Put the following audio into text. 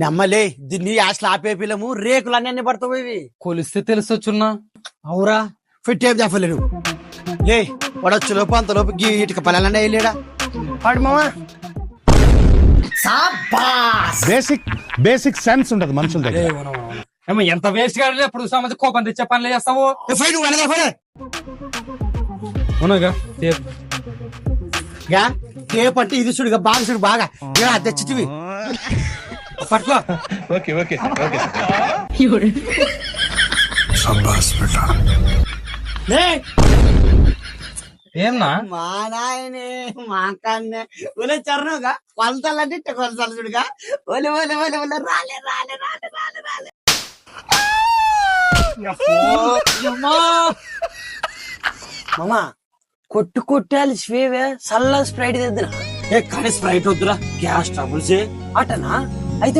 నమ్మలే దీన్ని అసలు ఆపే పిల్లము రేకులు అన్ని పడతావు కొలిస్తే తెలుసొచ్చున్నా. అవురా ఫిట్టేం చెప్పలేను లే పడొచ్చు లోపు అంతలోపు ఇటుక పల్లెలన్నా వెళ్ళాడా పాడు మామా. బేసిక్ సెన్స్ ఉంటది మనుషుల దగ్గర. ఏమో ఎంత వేస్ట్ గా ఎప్పుడు సమస్య కోపం తెచ్చే పనులు చేస్తావు. అవునాగా టేప్ అంటే ఇది చూడుగా బాగా చూడు బాగా తెచ్చిటివి పట్టుకో. ఓకే ఓకే ఓకే ఏమన్నా మా నాయనే మా కన్నే ఒలే చరణంగా కొలతలంటే కొలతలు చూడుగా ఒలే ఒలే ఒలే ఒలే రాలే రాలే రాలే రాలే రాలే మామా కొట్టు కొట్టాలి స్వేవే సల్ల స్ప్రైట్ తెద్దురా. కానీ స్ప్రైట్ వద్దురా గ్యాస్ ట్రబుల్స్ అటనా అయితే